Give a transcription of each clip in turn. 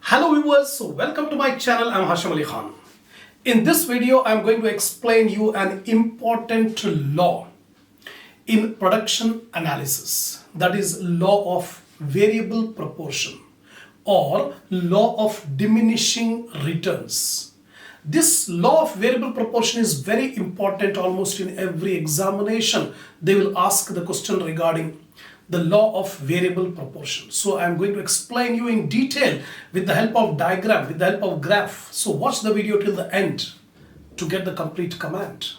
Hello viewers, so welcome to my channel. I'm Hasham Ali Khan. In this video, I'm going to explain you an important law in production analysis, that is law of variable proportion or law of diminishing returns. This law of variable proportion is very important. Almost in every examination they will ask the question regarding the law of variable proportion. So I'm going to explain you in detail with the help of diagram, with the help of graph. So watch the video till the end to get the complete command.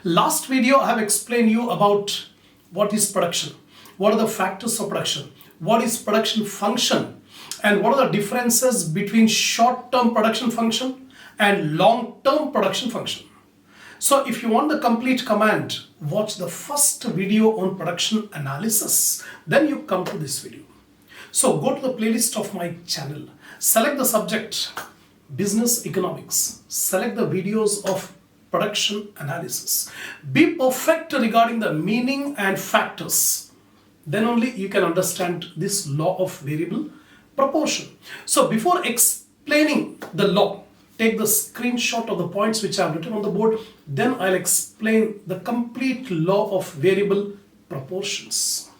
Last video I have explained you about what is production, what are the factors of production, what is production function, and what are the differences between short-term production function and long-term production function. So if you want the complete command, watch the first video on production analysis, then you come to this video. So go to the playlist of my channel, select the subject business economics, select the videos of production analysis, be perfect regarding the meaning and factors, then only you can understand this law of variable proportion. So before explaining the law, take the screenshot of the points which I have written on the board, then I'll explain the complete law of variable proportions.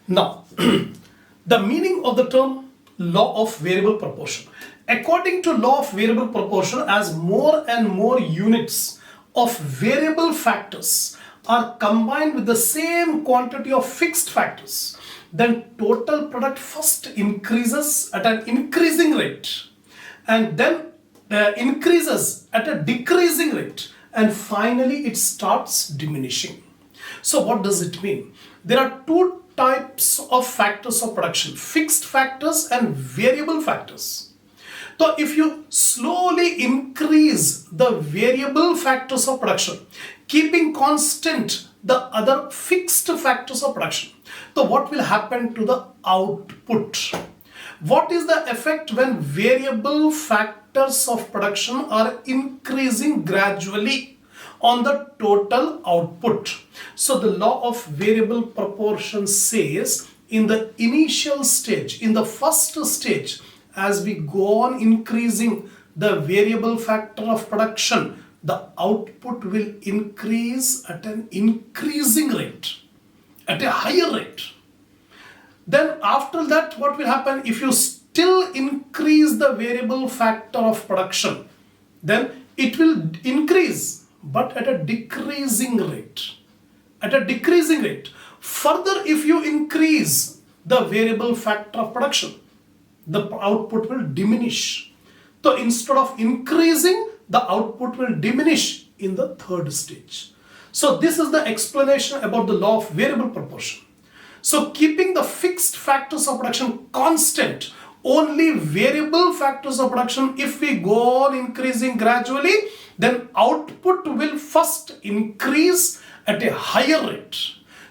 Now, the meaning of the term law of variable proportion. According to law of variable proportion, as more and more units of variable factors are combined with the same quantity of fixed factors, then total product first increases at an increasing rate and then increases at a decreasing rate, and finally it starts diminishing. So what does it mean? There are two types of factors of production: fixed factors and variable factors. So if you slowly increase the variable factors of production, keeping constant the other fixed factors of production, so what will happen to the output? What is the effect when variable factors of production are increasing gradually on the total output? So the law of variable proportion says, in the initial stage, in the first stage, as we go on increasing the variable factor of production, the output will increase at an increasing rate, at a higher rate. Then after that, what will happen? If you still increase the variable factor of production, then it will increase, but at a decreasing rate. At a decreasing rate. Further, if you increase the variable factor of production, the output will diminish. So instead of increasing, the output will diminish in the third stage. So this is the explanation about the law of variable proportion. So keeping the fixed factors of production constant, only variable factors of production, if we go on increasing gradually, then output will first increase at a higher rate.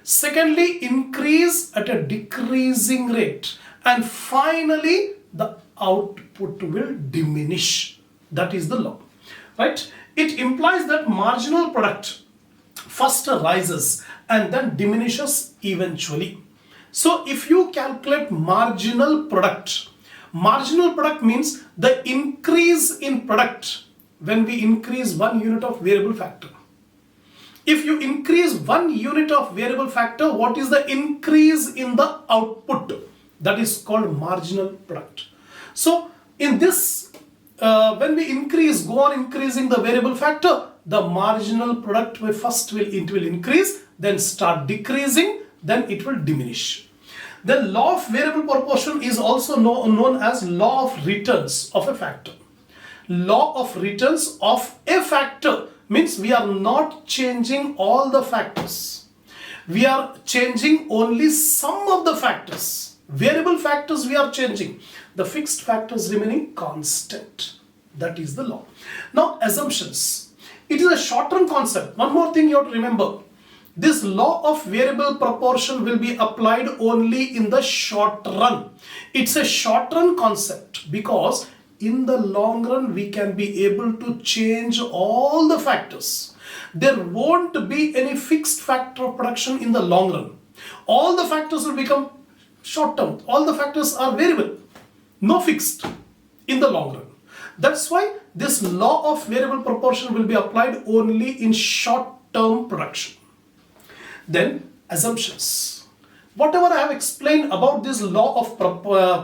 Secondly, increase at a decreasing rate. And finally, the output will diminish. That is the law, right? It implies that marginal product first rises and then diminishes eventually. So if you calculate marginal product means the increase in product when we increase 1 unit of variable factor. If you increase 1 unit of variable factor, what is the increase in the output? That is called marginal product. So in this, when we go on increasing the variable factor, the marginal product will increase, then start decreasing, then it will diminish. The law of variable proportion is also known as law of returns of a factor. Law of returns of a factor means we are not changing all the factors. We are changing only some of the factors. Variable factors we are changing, the fixed factors remaining constant. That is the law. Now assumptions. It is a short-term concept. One more thing you have to remember. this law of variable proportion will be applied only in the short run. It's a short run concept because in the long run we can be able to change all the factors. There won't be any fixed factor of production in the long run. All the factors will become short term. All the factors are variable, no fixed in the long run. That's why this law of variable proportion will be applied only in short term production. Then assumptions. Whatever I have explained about this law of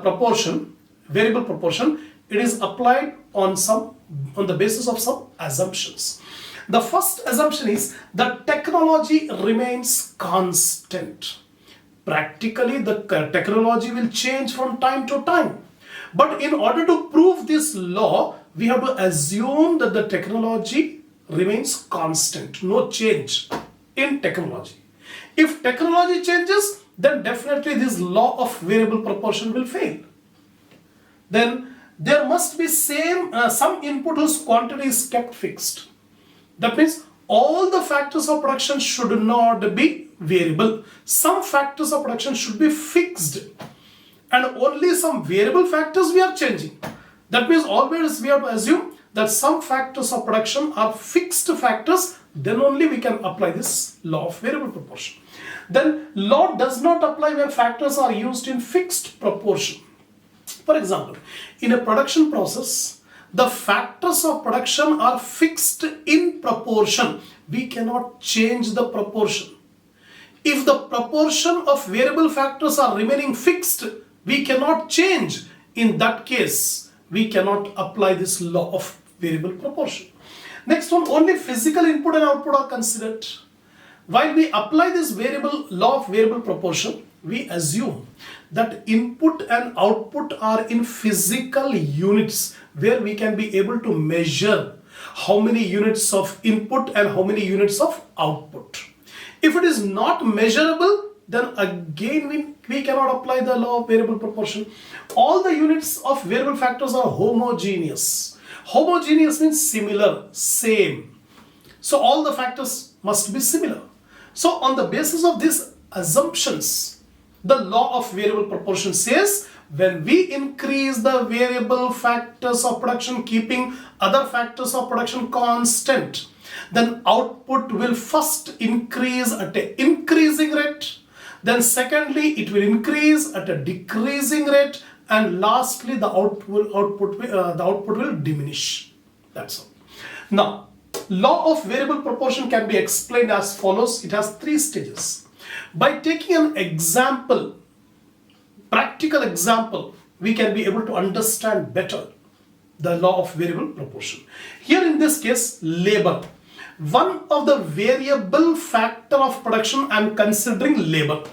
proportion, variable proportion, it is applied on the basis of some assumptions. The first assumption is that technology remains constant. Practically, the technology will change from time to time. But in order to prove this law, we have to assume that the technology remains constant, no change in technology. If technology changes, then definitely this law of variable proportion will fail. Then there must be some input whose quantity is kept fixed. That means all the factors of production should not be variable. Some factors of production should be fixed, and only some variable factors we are changing. That means always we have to assume that some factors of production are fixed factors, then only we can apply this law of variable proportion. Then law does not apply where factors are used in fixed proportion. For example, in a production process, the factors of production are fixed in proportion. We cannot change the proportion. If the proportion of variable factors are remaining fixed, we cannot change. In that case, we cannot apply this law of variable proportion. Next one, only physical input and output are considered. While we apply this law of variable proportion, we assume that input and output are in physical units where we can be able to measure how many units of input and how many units of output. If it is not measurable, then again we cannot apply the law of variable proportion. All the units of variable factors are homogeneous. Homogeneous means similar, same. So all the factors must be similar. So on the basis of these assumptions, the law of variable proportion says when we increase the variable factors of production keeping other factors of production constant, then output will first increase at an increasing rate, then secondly it will increase at a decreasing rate, and lastly the output will diminish. That's all. Now, law of variable proportion can be explained as follows. It has 3 stages. By taking an example, practical example, we can be able to understand better the law of variable proportion. Here in this case, labor. One of the variable factor of production I am considering labor.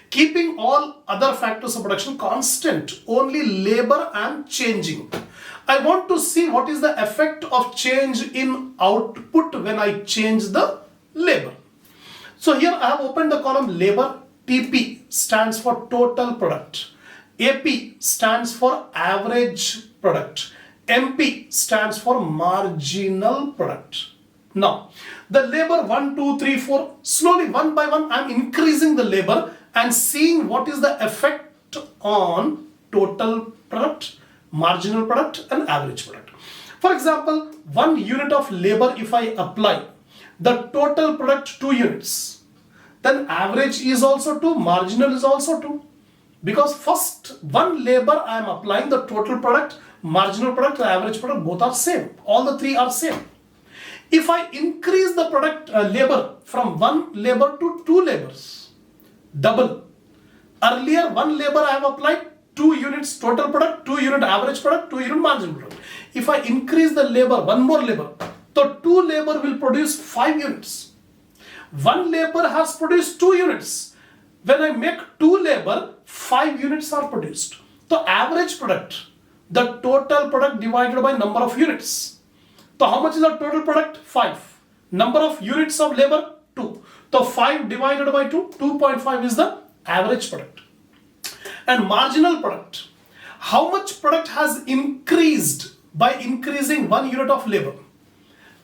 Keeping all other factors of production constant, only labor I am changing. I want to see what is the effect of change in output when I change the labor. So here I have opened the column labor. TP stands for total product. AP stands for average product. MP stands for marginal product. Now, the labor 1, 2, 3, 4, slowly one by one I am increasing the labor and seeing what is the effect on total product, marginal product and average product. For example, 1 unit of labor if I apply, the total product 2 units, then average is also 2, marginal is also 2. Because first 1 labor I am applying, the total product, marginal product, the average product, both are same. All the 3 are same. If I increase the product labor from 1 labor to 2 labors, double. Earlier 1 labor I have applied, 2 units total product, 2 unit average product, 2 unit marginal product. If I increase the labor, 1 more labor, so 2 labor will produce 5 units. 1 labor has produced 2 units. When I make 2 labor, 5 units are produced. So average product, the total product divided by number of units. So how much is the total product? 5. Number of units of labor? 2. So 5 divided by 2, 2.5 is the average product. And marginal product. How much product has increased by increasing 1 unit of labor?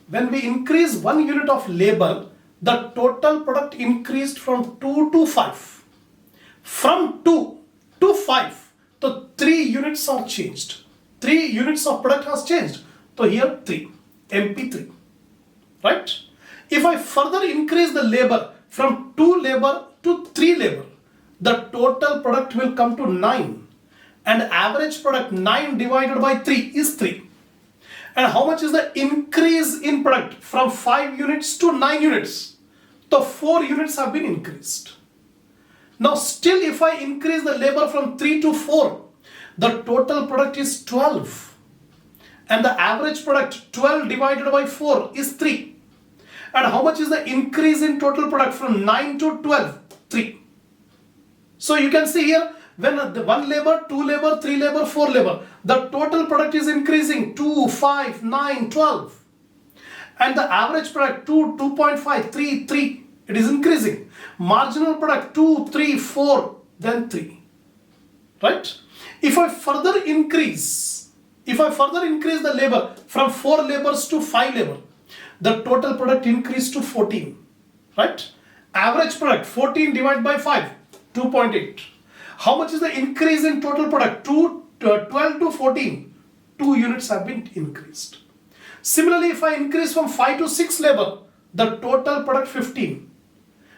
When we increase 1 unit of labor, the total product increased from 2 to 5. From 2 to 5, the 3 units are changed. 3 units of product has changed. So here 3, MP3, right? If I further increase the labor from 2 labor to 3 labor, the total product will come to 9. And average product 9 divided by 3 is 3. And how much is the increase in product from 5 units to 9 units? The 4 units have been increased. Now still if I increase the labor from 3 to 4, the total product is 12. And the average product 12 divided by 4 is 3. And how much is the increase in total product from 9 to 12? 3. So you can see here, when the 1 labor, 2 labor, 3 labor, 4 labor, the total product is increasing 2, 5, 9, 12. And the average product 2, 2.5, 3, 3. It is increasing. Marginal product 2, 3, 4, then 3. Right? If I further increase the labor from 4 labors to 5 labor, the total product increased to 14. Right? Average product 14 divided by 5, 2.8. How much is the increase in total product? 12 to 14. 2 units have been increased. Similarly, if I increase from 5 to 6 labor, the total product 15.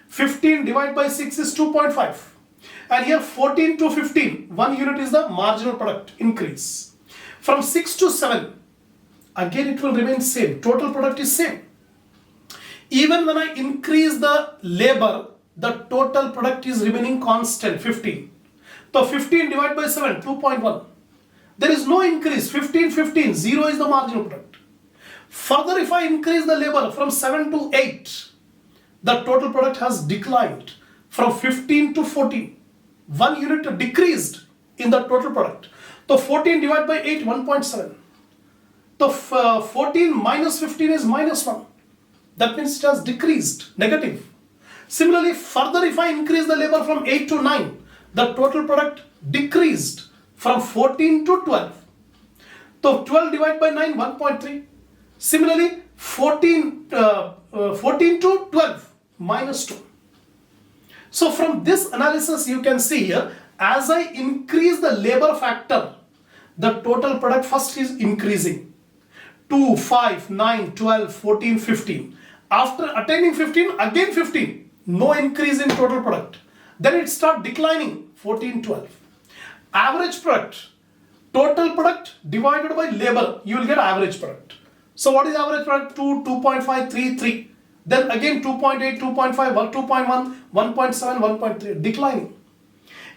15 divided by 6 is 2.5. And here 14 to 15, 1 unit is the marginal product increase. From 6 to 7, again it will remain same. Total product is same. Even when I increase the labor, the total product is remaining constant, 15. So 15 divided by 7, 2.1. There is no increase. 15, 15, 0 is the marginal product. Further, if I increase the labor from 7 to 8, the total product has declined from 15 to 14. 1 unit decreased in the total product. So 14 divided by 8, 1.7. So 14 minus 15 is minus 1. That means it has decreased, negative. Similarly, further if I increase the labor from 8 to 9, the total product decreased from 14 to 12. So 12 divided by 9, 1.3. Similarly, 14 to 12, minus 2. So from this analysis, you can see here, as I increase the labor factor, the total product first is increasing. 2, 5, 9, 12, 14, 15. After attaining 15, again 15. No increase in total product. Then it starts declining, 14, 12. Average product, total product divided by labor, you will get average product. So what is average product? 2, 2.5, 3, 3. Then again 2.8, 2.5, 2.1, 1.7, 1.3, declining.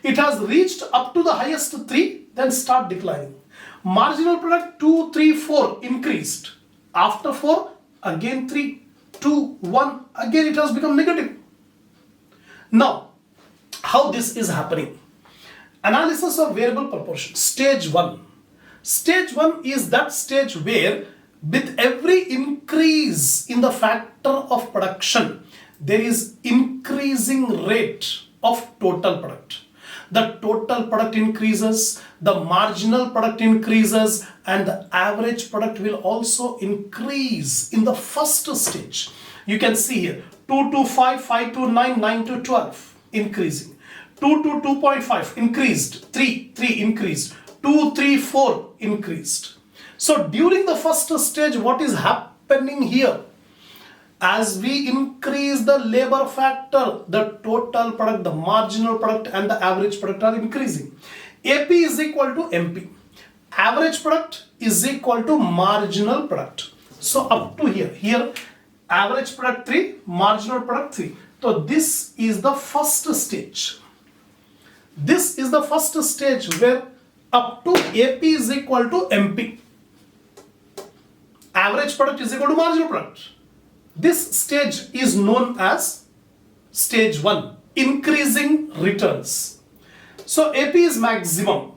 It has reached up to the highest 3, then start declining. Marginal product 2, 3, 4 increased. After 4, again 3, 2, 1, again it has become negative. Now, how this is happening? Analysis of variable proportion, stage 1. Stage 1 is that stage where with every increase in the factor of production, there is increasing rate of total product. The total product increases, the marginal product increases, and the average product will also increase in the first stage. You can see here 2 to 5, 5 to 9, 9 to 12 increasing. 2 to 2.5 increased, 3 increased, 2, 3, 4 increased. So during the first stage, what is happening here? As we increase the labor factor, the total product, the marginal product and the average product are increasing. AP is equal to MP. Average product is equal to marginal product. So up to here average product 3, marginal product 3. So this is the first stage. This is the first stage where up to AP is equal to MP. Average product is equal to marginal product. This stage is known as stage 1, increasing returns. So AP is maximum.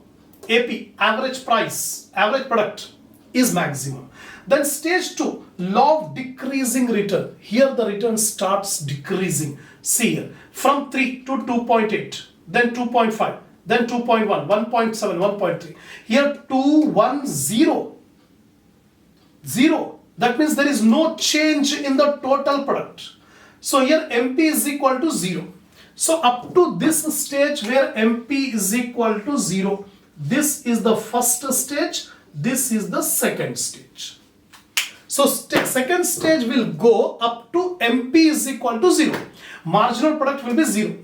AP, average price, average product is maximum. Then stage 2, law of decreasing return. Here the return starts decreasing. See here, from 3 to 2.8, then 2.5, then 2.1, 1.7, 1.3. Here 2, 1, 0. 0. That means there is no change in the total product. So here MP is equal to 0. So up to this stage where MP is equal to 0, this is the first stage, this is the second stage. So second stage will go up to MP is equal to 0. Marginal product will be 0.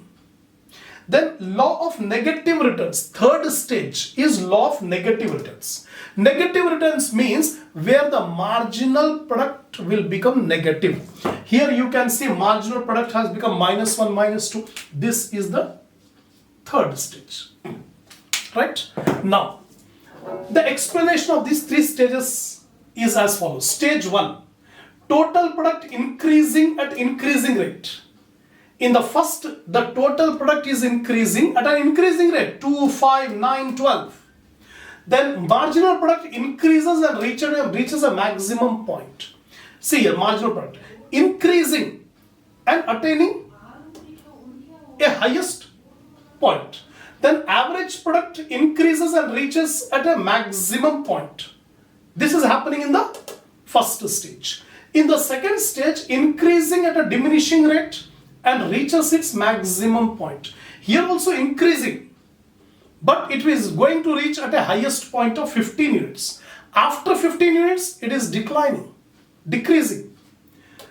Then law of negative returns. Third stage is law of negative returns. Negative returns means where the marginal product will become negative. Here you can see marginal product has become -1, -2. This is the third stage. Right? Now, the explanation of these three stages is as follows. Stage 1, total product increasing at increasing rate. In the first, the total product is increasing at an increasing rate, 2, 5, 9, 12. Then marginal product increases and reaches a maximum point. See here, marginal product increasing and attaining a highest point. Then average product increases and reaches at a maximum point. This is happening in the first stage. In the second stage, increasing at a diminishing rate and reaches its maximum point. Here also increasing, but it is going to reach at a highest point of 15 units. After 15 units, it is decreasing.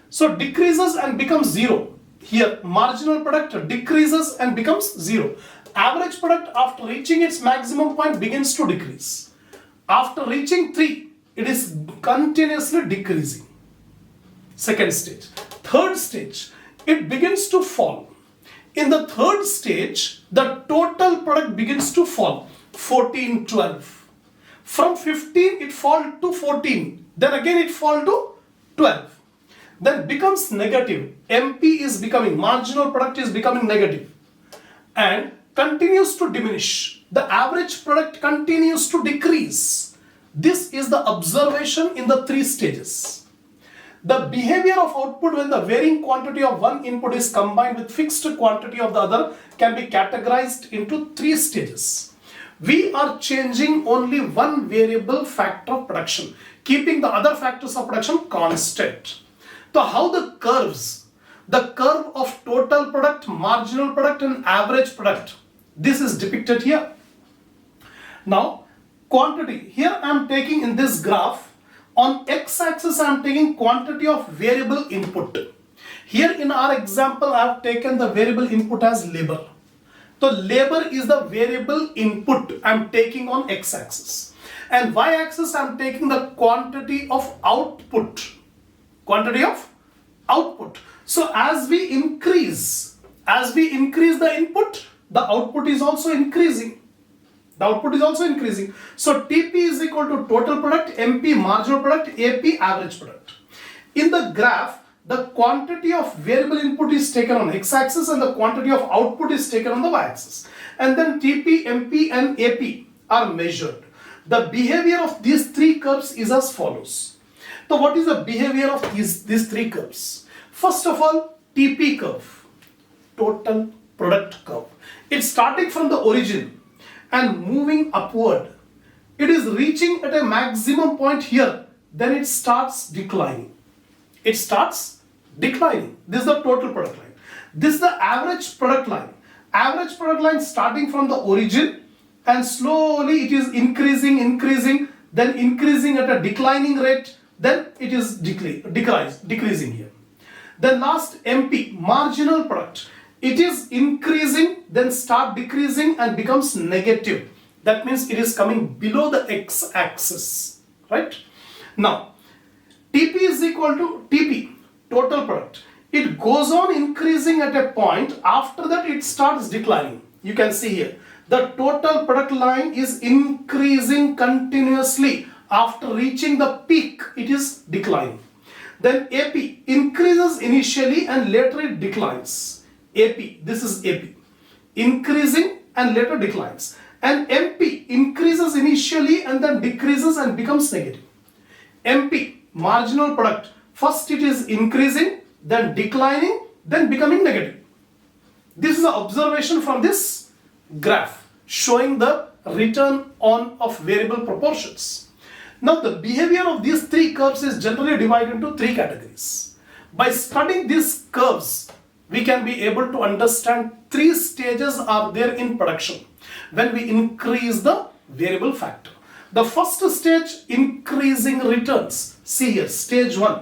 So decreases and becomes 0. Here marginal product decreases and becomes 0. Average product after reaching its maximum point begins to decrease. After reaching 3, it is continuously decreasing. Second stage. Third stage, it begins to fall. In the third stage, the total product begins to fall. 14, 12. From 15, it falls to 14. Then again it falls to 12. Then becomes negative. MP is becoming, marginal product is becoming negative. And continues to diminish. The average product continues to decrease. This is the observation in the three stages. The behavior of output when the varying quantity of one input is combined with fixed quantity of the other can be categorized into three stages. We are changing only one variable factor of production, keeping the other factors of production constant. So how the curves, the curve of total product, marginal product and average product, this is depicted here. Now quantity, here I am taking in this graph, on x-axis I am taking quantity of variable input. Here in our example I have taken the variable input as labor. So labor is the variable input I am taking on x-axis. And y-axis I am taking the quantity of output. Quantity of output. So as we increase the input, the output is also increasing. The output is also increasing. So TP is equal to total product, MP marginal product, AP average product. In the graph, the quantity of variable input is taken on x-axis and the quantity of output is taken on the y-axis. And then TP, MP and AP are measured. The behavior of these three curves is as follows. So what is the behavior of these three curves? First of all, TP curve, total product curve. It's starting from the origin and moving upward. It is reaching at a maximum point here, then it starts declining. It starts declining. This is the total product line. This is the average product line. Average product line starting from the origin and slowly it is increasing, then increasing at a declining rate, then it is decreasing here. Then last MP, marginal product. It is increasing, then start decreasing and becomes negative. That means it is coming below the x-axis, right? Now, TP is equal to TP, total product. It goes on increasing at a point, after that it starts declining. You can see here, the total product line is increasing continuously. After reaching the peak, it is declining. Then AP increases initially and later it declines. AP, this is AP, increasing and later declines. And MP increases initially and then decreases and becomes negative. MP, marginal product, first it is increasing, then declining, then becoming negative. This is an observation from this graph showing the return on of variable proportions. Now the behavior of these three curves is generally divided into three categories. By studying these curves, we can be able to understand three stages are there in production when we increase the variable factor. The first stage, increasing returns. See here, stage 1.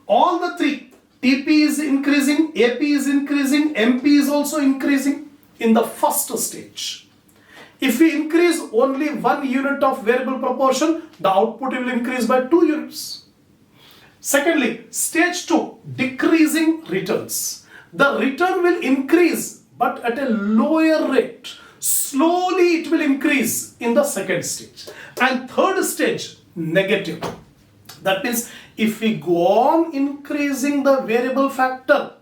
All the three, TP is increasing, AP is increasing, MP is also increasing in the first stage. If we increase only 1 unit of variable proportion, the output will increase by 2 units. Secondly, stage 2, decreasing returns. The return will increase but at a lower rate. Slowly it will increase in the second stage. And third stage, negative. That means if we go on increasing the variable factor,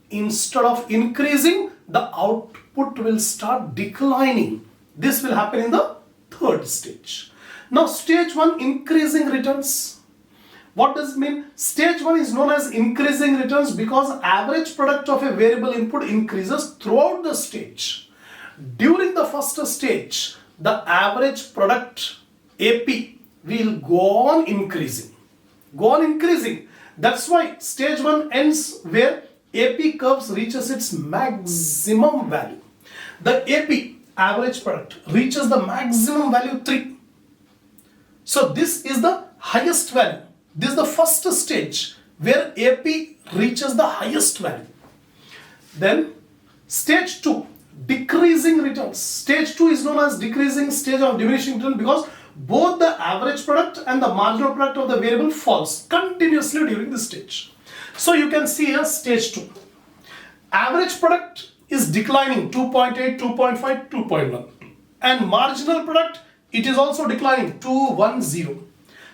instead of increasing, the output will start declining. This will happen in the third stage. Now stage 1, increasing returns. What does it mean? Stage 1 is known as increasing returns because average product of a variable input increases throughout the stage. During the first stage, the average product AP will go on increasing. That's why stage 1 ends where AP curves reaches its maximum value. The AP, average product, reaches the maximum value 3. So this is the highest value. This is the first stage where AP reaches the highest value. Then stage 2, decreasing returns. Stage 2 is known as decreasing stage of diminishing return because both the average product and the marginal product of the variable falls continuously during this stage. So you can see here stage 2. Average product is declining 2.8, 2.5, 2.1. And marginal product, it is also declining 210.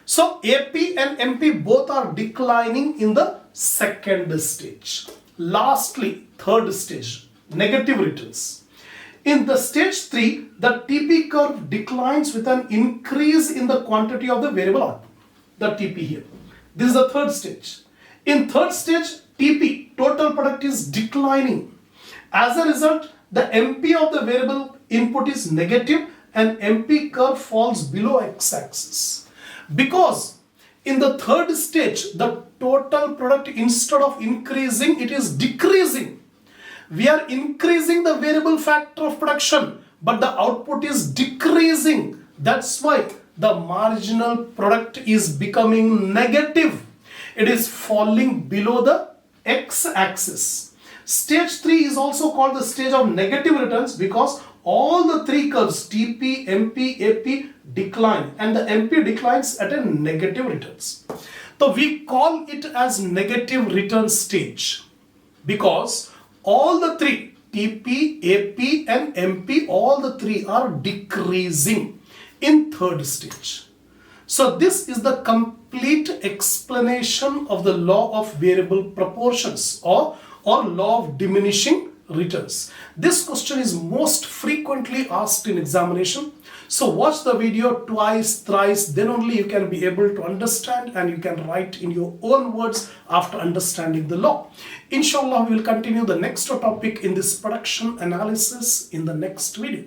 So AP and MP both are declining in the second stage. Lastly, third stage, negative returns. In the stage 3, the TP curve declines with an increase in the quantity of the variable output. The TP here. This is the third stage. In third stage, TP, total product, is declining. As a result, the MP of the variable input is negative and MP curve falls below x-axis. Because in the third stage, the total product, instead of increasing, it is decreasing. We are increasing the variable factor of production, but the output is decreasing. That's why the marginal product is becoming negative. It is falling below the x-axis. Stage 3 is also called the stage of negative returns because all the three curves, TP, MP, AP, decline and the MP declines at a negative returns. So we call it as negative return stage because all the three, TP, AP and MP, all the three are decreasing in third stage. So this is the complete explanation of the law of variable proportions or law of diminishing returns. This question is most frequently asked in examination. So watch the video twice, thrice, then only you can be able to understand and you can write in your own words after understanding the law. Inshallah, we will continue the next topic in this production analysis in the next video.